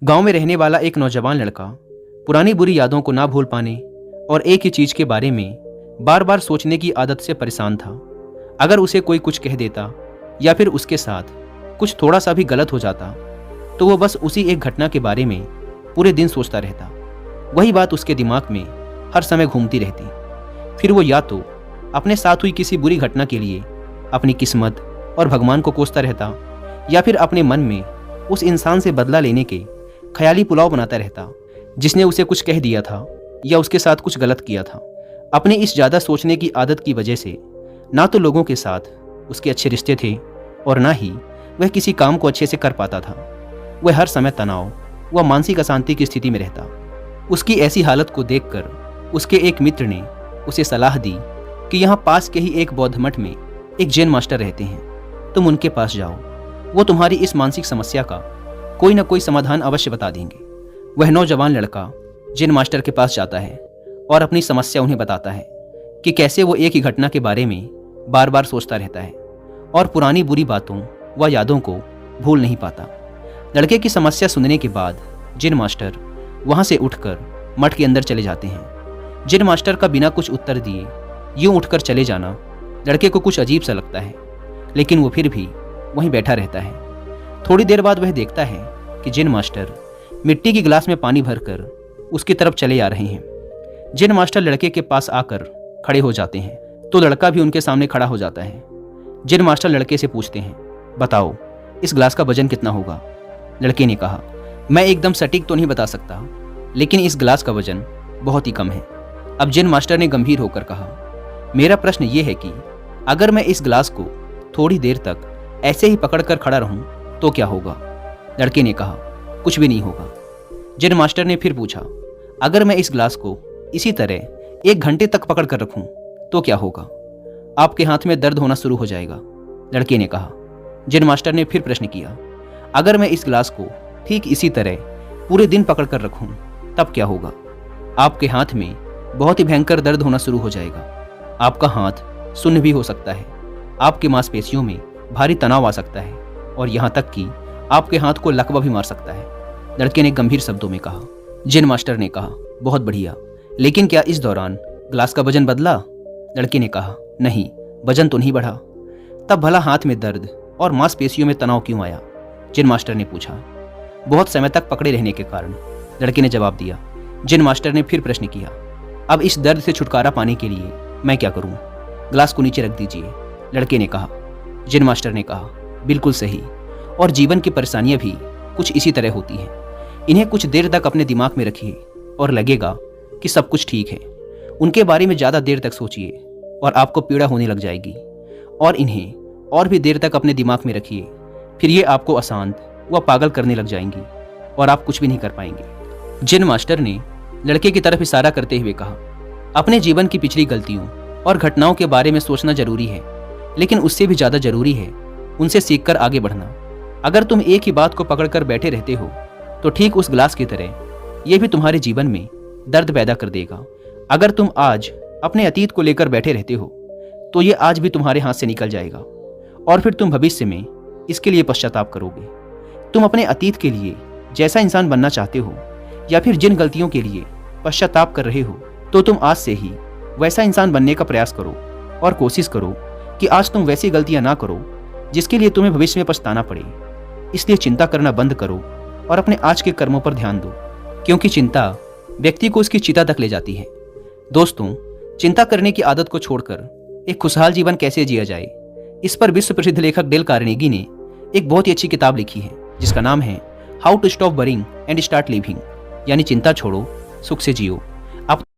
गांव में रहने वाला एक नौजवान लड़का पुरानी बुरी यादों को ना भूल पाने और एक ही चीज के बारे में बार बार सोचने की आदत से परेशान था। अगर उसे कोई कुछ कह देता या फिर उसके साथ कुछ थोड़ा सा भी गलत हो जाता तो वो बस उसी एक घटना के बारे में पूरे दिन सोचता रहता। वही बात उसके दिमाग में हर समय घूमती रहती। फिर वो या तो अपने साथ हुई किसी बुरी घटना के लिए अपनी किस्मत और भगवान को कोसता रहता या फिर अपने मन में उस इंसान से बदला लेने के ख्याली पुलाव बनाता रहता जिसने उसे कुछ कह दिया था या उसके साथ कुछ गलत किया था। अपने इस ज़्यादा सोचने की आदत की वजह से ना तो लोगों के साथ उसके अच्छे रिश्ते थे और ना ही वह किसी काम को अच्छे से कर पाता था। वह हर समय तनाव व मानसिक अशांति की स्थिति में रहता। उसकी ऐसी हालत को देखकर उसके एक मित्र ने उसे सलाह दी कि यहाँ पास के ही एक बौद्ध मठ में एक जैन मास्टर रहते हैं, तुम उनके पास जाओ, वो तुम्हारी इस मानसिक समस्या का कोई ना कोई समाधान अवश्य बता देंगे। वह नौजवान लड़का जैन मास्टर के पास जाता है और अपनी समस्या उन्हें बताता है कि कैसे वो एक ही घटना के बारे में बार बार सोचता रहता है और पुरानी बुरी बातों व यादों को भूल नहीं पाता। लड़के की समस्या सुनने के बाद जैन मास्टर वहाँ से उठकर मठ के अंदर चले जाते हैं। जैन मास्टर का बिना कुछ उत्तर दिए यूं उठकर चले जाना लड़के को कुछ अजीब सा लगता है, लेकिन वो फिर भी वहीं बैठा रहता है। थोड़ी देर बाद वह देखता है कि जैन मास्टर मिट्टी की गिलास में पानी भरकर उसकी तरफ चले आ रहे हैं। जैन मास्टर लड़के के पास आकर खड़े हो जाते हैं तो लड़का भी उनके सामने खड़ा हो जाता है। जैन मास्टर लड़के से पूछते हैं, बताओ इस गिलास का वजन कितना होगा? लड़के ने कहा, मैं एकदम सटीक तो नहीं बता सकता, लेकिन इस गिलास का वजन बहुत ही कम है। अब जैन मास्टर ने गंभीर होकर कहा, मेरा प्रश्न ये है कि अगर मैं इस गिलास को थोड़ी देर तक ऐसे ही पकड़कर खड़ा रहूं तो क्या होगा? लड़के ने कहा, कुछ भी नहीं होगा। जैन मास्टर ने फिर पूछा, अगर मैं इस गिलास को इसी तरह 1 घंटे तक पकड़ कर रखूं तो क्या होगा? आपके हाथ में दर्द होना शुरू हो जाएगा। लड़के ने कहा। जैन मास्टर ने फिर प्रश्न किया, अगर मैं इस गिलास को ठीक इसी तरह पूरे दिन पकड़ कर रखूं तब क्या होगा? आपके हाथ में बहुत ही भयंकर दर्द होना शुरू हो जाएगा। आपका हाथ सुन्न भी हो सकता है, आपकी मांसपेशियों में भारी तनाव आ सकता है और यहाँ तक कि आपके हाथ को लकवा भी मार सकता है। लड़के ने गंभीर शब्दों में कहा। जैन मास्टर ने कहा, बहुत बढ़िया, लेकिन क्या इस दौरान गिलास का वजन बदला? लड़के ने कहा, नहीं, वजन तो नहीं बढ़ा। तब भला हाथ में दर्द और मांसपेशियों में तनाव क्यों आया? जैन मास्टर ने पूछा। बहुत समय तक पकड़े रहने के कारण, लड़के ने जवाब दिया। जैन मास्टर ने फिर प्रश्न किया, अब इस दर्द से छुटकारा पाने के लिए मैं क्या करूं? गिलास को नीचे रख दीजिए। लड़के ने कहा। जैन मास्टर ने कहा, बिल्कुल सही, और जीवन की परेशानियां भी कुछ इसी तरह होती हैं। इन्हें कुछ देर तक अपने दिमाग में रखिए और लगेगा कि सब कुछ ठीक है। उनके बारे में ज़्यादा देर तक सोचिए और आपको पीड़ा होने लग जाएगी, और इन्हें और भी देर तक अपने दिमाग में रखिए, फिर ये आपको अशांत व पागल करने लग जाएंगी और आप कुछ भी नहीं कर पाएंगे। जैन मास्टर ने लड़के की तरफ इशारा करते हुए कहा, अपने जीवन की पिछली गलतियों और घटनाओं के बारे में सोचना जरूरी है, लेकिन उससे भी ज़्यादा जरूरी है उनसे सीखकर आगे बढ़ना। अगर तुम एक ही बात को पकड़कर बैठे रहते हो तो ठीक उस गिलास की तरह ये भी तुम्हारे जीवन में दर्द पैदा कर देगा। अगर तुम आज अपने अतीत को लेकर बैठे रहते हो तो ये आज भी तुम्हारे हाथ से निकल जाएगा और फिर तुम भविष्य में इसके लिए पश्चाताप करोगे। तुम अपने अतीत के लिए जैसा इंसान बनना चाहते हो या फिर जिन गलतियों के लिए पश्चाताप कर रहे हो तो तुम आज से ही वैसा इंसान बनने का प्रयास करो और कोशिश करो कि आज तुम वैसी गलतियां ना करो जिसके लिए तुम्हें भविष्य में पछताना पड़े। इसलिए चिंता करना बंद करो और अपने आज के कर्मों पर ध्यान दो, क्योंकि चिंता व्यक्ति को उसकी चिता तक ले जाती है। दोस्तों, चिंता करने की आदत को छोड़कर एक खुशहाल जीवन कैसे जिया जाए, इस पर विश्व प्रसिद्ध लेखक डेल कार्नेगी ने एक बहुत ही अच्छी किताब लिखी है जिसका नाम है how to stop worrying and start living, यानी चिंता छोड़ो, सुख से जियो।